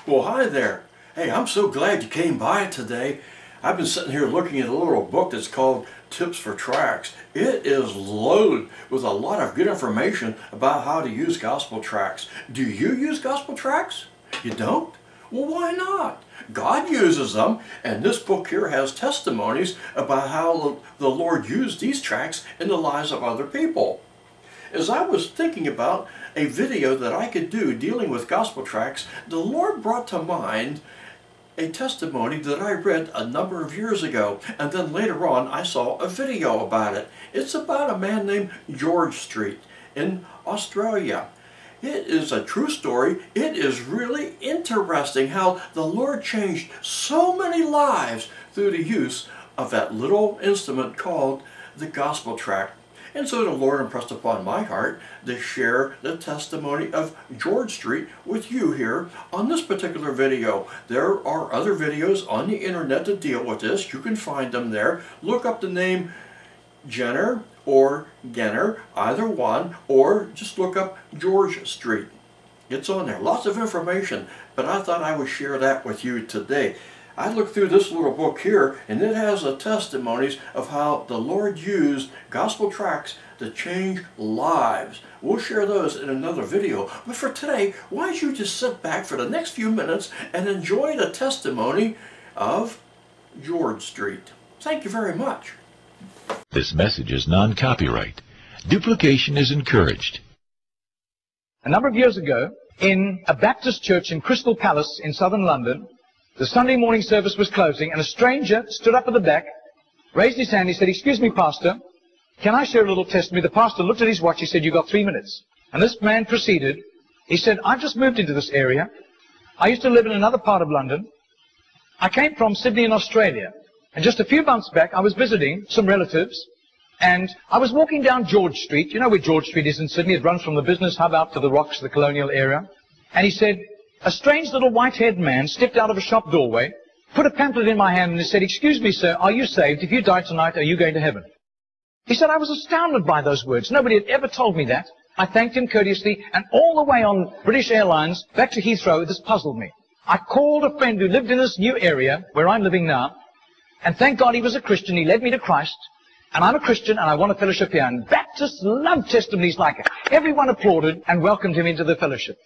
Well, hi there. Hey, I'm so glad you came by today. I've been sitting here looking at a little book that's called Tips for Tracts. It is loaded with a lot of good information about how to use gospel tracts. Do you use gospel tracts? You don't? Well, why not? God uses them, and this book here has testimonies about how the Lord used these tracts in the lives of other people. As I was thinking about a video that I could do dealing with gospel tracts, the Lord brought to mind a testimony that I read a number of years ago, and then later on I saw a video about it. It's about a man named George Street in Australia. It is a true story. It is really interesting how the Lord changed so many lives through the use of that little instrument called the gospel tract. And so the Lord impressed upon my heart to share the testimony of George Street with you here on this particular video. There are other videos on the internet that deal with this. You can find them there. Look up the name Jenner or Genner, either one, or just look up George Street. It's on there. Lots of information, but I thought I would share that with you today. I looked through this little book here, and it has the testimonies of how the Lord used gospel tracts to change lives. We'll share those in another video, but for today, why don't you just sit back for the next few minutes and enjoy the testimony of George Street. Thank you very much. This message is non-copyright. Duplication is encouraged. A number of years ago, in a Baptist church in Crystal Palace in southern London, the Sunday morning service was closing, and a stranger stood up at the back, raised his hand, he said, "Excuse me, Pastor, can I share a little testimony?" The pastor looked at his watch, he said, "You've got 3 minutes." And this man proceeded, he said, "I've just moved into this area. I used to live in another part of London. I came from Sydney in Australia, and just a few months back I was visiting some relatives, and I was walking down George Street. You know where George Street is in Sydney? It runs from the business hub out to the rocks, the colonial area." And he said, "A strange little white-haired man stepped out of a shop doorway, put a pamphlet in my hand, and he said, 'Excuse me, sir, are you saved? If you die tonight, are you going to heaven?'" He said, I was astounded by those words. Nobody had ever told me that. I thanked him courteously, and all the way on British Airlines back to Heathrow, this puzzled me. I called a friend who lived in this new area where I'm living now, and thank God he was a Christian. He led me to Christ, and I'm a Christian, and I want a fellowship here. And Baptists love testimonies like it. Everyone applauded and welcomed him into the fellowship.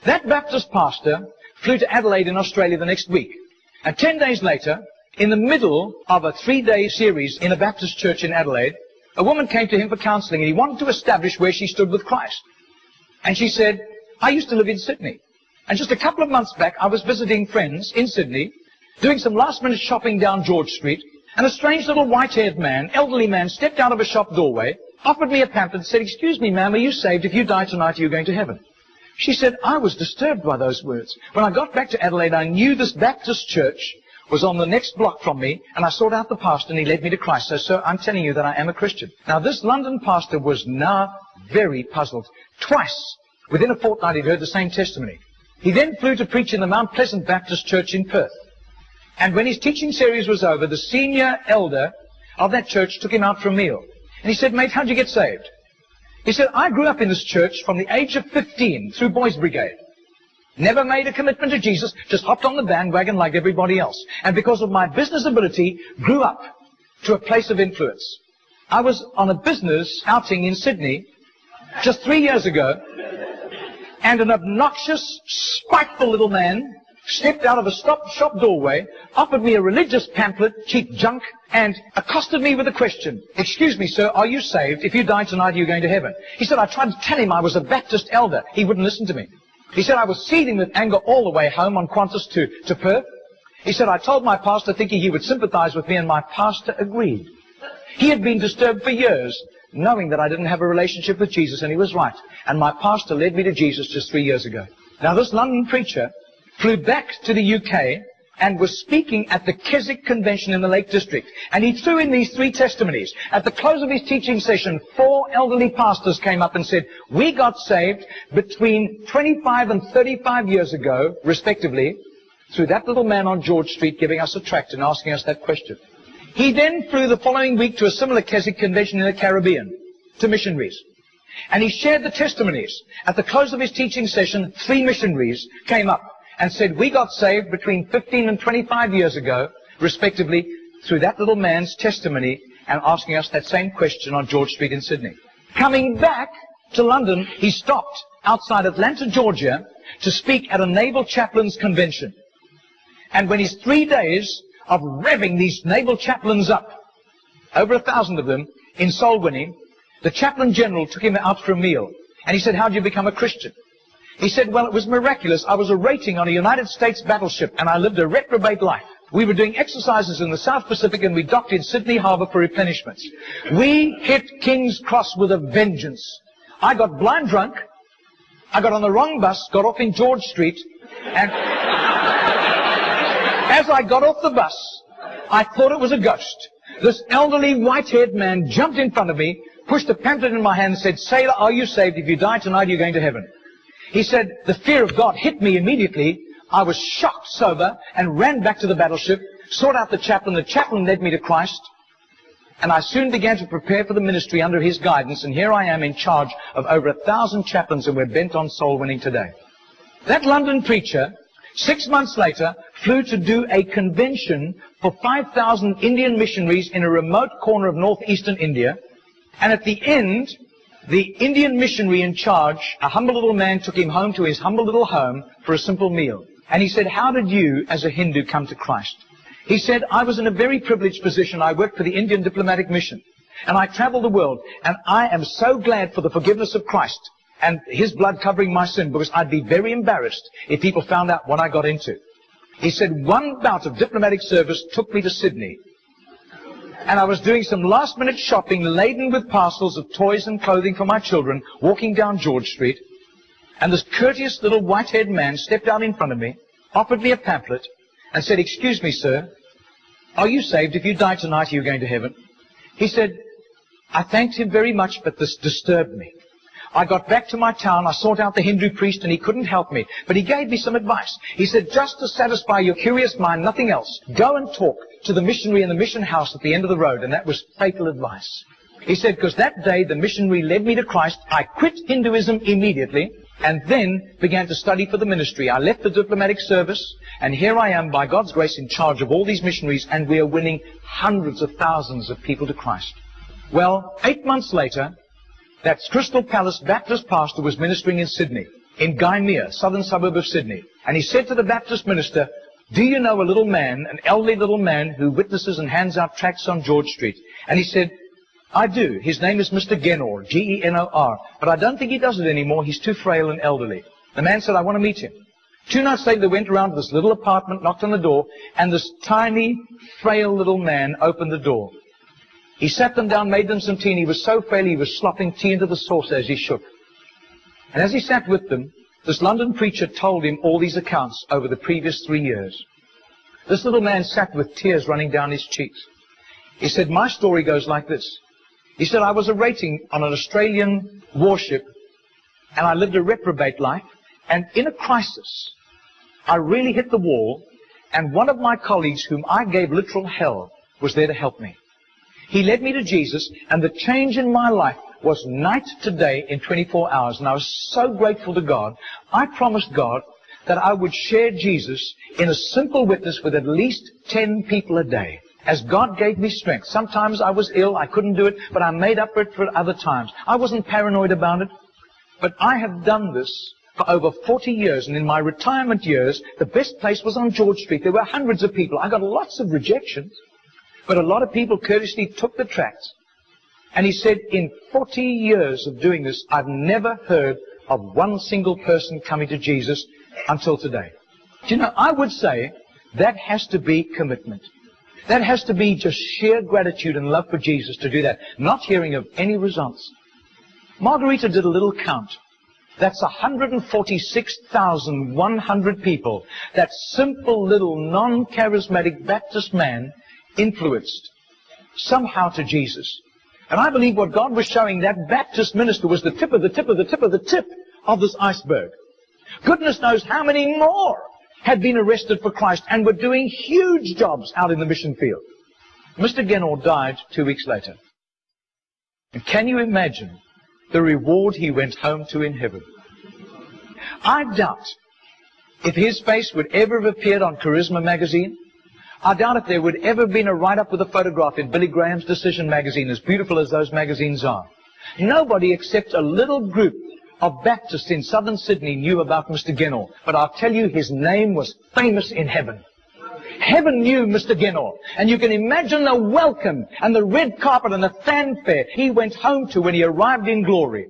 That Baptist pastor flew to Adelaide in Australia the next week. And 10 days later, in the middle of a 3-day series in a Baptist church in Adelaide, a woman came to him for counseling, and he wanted to establish where she stood with Christ. And she said, "I used to live in Sydney. And just a couple of months back, I was visiting friends in Sydney, doing some last-minute shopping down George Street, and a strange little white-haired man, elderly man, stepped out of a shop doorway, offered me a pamphlet, and said, 'Excuse me, ma'am, are you saved? If you die tonight, are you going to heaven?'" She said, I was disturbed by those words. When I got back to Adelaide, I knew this Baptist church was on the next block from me, and I sought out the pastor, and he led me to Christ. So, sir, I'm telling you that I am a Christian. Now, this London pastor was now very puzzled. Twice, within a fortnight, he'd heard the same testimony. He then flew to preach in the Mount Pleasant Baptist Church in Perth. And when his teaching series was over, the senior elder of that church took him out for a meal. And he said, "Mate, how'd you get saved?" He said, "I grew up in this church from the age of 15 through Boys Brigade. Never made a commitment to Jesus, just hopped on the bandwagon like everybody else. And because of my business ability, grew up to a place of influence. I was on a business outing in Sydney just 3 years ago, and an obnoxious, spiteful little man stepped out of a shop doorway, offered me a religious pamphlet, cheap junk, and accosted me with a question. 'Excuse me, sir, are you saved? If you die tonight, are you going to heaven?' He said, I tried to tell him I was a Baptist elder. He wouldn't listen to me. He said, I was seething with anger all the way home on Qantas to Perth. He said, I told my pastor thinking he would sympathize with me, and my pastor agreed. He had been disturbed for years, knowing that I didn't have a relationship with Jesus, and he was right. And my pastor led me to Jesus just 3 years ago." Now, this London preacher flew back to the UK and was speaking at the Keswick Convention in the Lake District. And he threw in these 3 testimonies. At the close of his teaching session, 4 elderly pastors came up and said, "We got saved between 25 and 35 years ago, respectively, through that little man on George Street giving us a tract and asking us that question." He then flew the following week to a similar Keswick Convention in the Caribbean, to missionaries. And he shared the testimonies. At the close of his teaching session, 3 missionaries came up and said, we got saved between 15 and 25 years ago, respectively, through that little man's testimony, and asking us that same question on George Street in Sydney. Coming back to London, he stopped outside Atlanta, Georgia, to speak at a naval chaplains convention. And when his 3 days of revving these naval chaplains up, over 1,000 of them, in soul winning, the chaplain general took him out for a meal. And he said, how did you become a Christian? He said, well, it was miraculous. I was a rating on a United States battleship, and I lived a reprobate life. We were doing exercises in the South Pacific, and we docked in Sydney Harbour for replenishments. We hit King's Cross with a vengeance. I got blind drunk. I got on the wrong bus, got off in George Street, and as I got off the bus, I thought it was a ghost. This elderly, white-haired man jumped in front of me, pushed a pamphlet in my hand and said, sailor, are you saved? If you die tonight, you're going to heaven. He said, the fear of God hit me immediately. I was shocked sober and ran back to the battleship, sought out the chaplain. The chaplain led me to Christ. And I soon began to prepare for the ministry under his guidance. And here I am in charge of over 1,000 chaplains, and we're bent on soul winning today. That London preacher, 6 months later, flew to do a convention for 5,000 Indian missionaries in a remote corner of northeastern India. And at the end, the Indian missionary in charge, a humble little man, took him home to his humble little home for a simple meal. And he said, how did you, as a Hindu, come to Christ? He said, I was in a very privileged position. I worked for the Indian diplomatic mission. And I traveled the world. And I am so glad for the forgiveness of Christ and his blood covering my sin, because I'd be very embarrassed if people found out what I got into. He said, one bout of diplomatic service took me to Sydney. And I was doing some last-minute shopping laden with parcels of toys and clothing for my children, walking down George Street. And this courteous little white-haired man stepped out in front of me, offered me a pamphlet, and said, excuse me, sir, are you saved? If you die tonight, are you going to heaven? He said, I thanked him very much, but this disturbed me. I got back to my town, I sought out the Hindu priest, and he couldn't help me. But he gave me some advice. He said, just to satisfy your curious mind, nothing else, go and talk to the missionary in the mission house at the end of the road. And that was fatal advice. He said, because that day the missionary led me to Christ. I quit Hinduism immediately and then began to study for the ministry. I left the diplomatic service, and here I am, by God's grace, in charge of all these missionaries, and we are winning hundreds of thousands of people to Christ. Well, 8 months later, that Crystal Palace Baptist pastor was ministering in Sydney, in Gymea, southern suburb of Sydney. And he said to the Baptist minister, do you know a little man, an elderly little man, who witnesses and hands out tracts on George Street? And he said, I do. His name is Mr. Genor, G-E-N-O-R. But I don't think he does it anymore. He's too frail and elderly. The man said, I want to meet him. 2 nights later, they went around to this little apartment, knocked on the door, and this tiny, frail little man opened the door. He sat them down, made them some tea, and he was so frail he was slopping tea into the saucer as he shook. And as he sat with them, this London preacher told him all these accounts over the previous 3 years. This little man sat with tears running down his cheeks. He said, my story goes like this. He said, I was a rating on an Australian warship, and I lived a reprobate life, and in a crisis, I really hit the wall, and one of my colleagues, whom I gave literal hell, was there to help me. He led me to Jesus, and the change in my life was night to day in 24 hours, and I was so grateful to God. I promised God that I would share Jesus in a simple witness with at least 10 people a day, as God gave me strength. Sometimes I was ill, I couldn't do it, but I made up for it for other times. I wasn't paranoid about it, but I have done this for over 40 years, and in my retirement years, the best place was on George Street. There were hundreds of people. I got lots of rejections, but a lot of people courteously took the tracts. And he said, in 40 years of doing this, I've never heard of one single person coming to Jesus until today. Do you know, I would say that has to be commitment. That has to be just sheer gratitude and love for Jesus to do that, not hearing of any results. Margarita did a little count. That's 146,100 people that simple little non-charismatic Baptist man influenced somehow to Jesus. And I believe what God was showing that Baptist minister was the tip of the tip of the tip of the tip of this iceberg. Goodness knows how many more had been arrested for Christ and were doing huge jobs out in the mission field. Mr. Genor died 2 weeks later. And can you imagine the reward he went home to in heaven? I doubt if his face would ever have appeared on Charisma magazine. I doubt if there would ever have been a write-up with a photograph in Billy Graham's Decision magazine, as beautiful as those magazines are. Nobody except a little group of Baptists in southern Sydney knew about Mr. Genor. But I'll tell you, his name was famous in heaven. Heaven knew Mr. Genor. And you can imagine the welcome and the red carpet and the fanfare he went home to when he arrived in glory.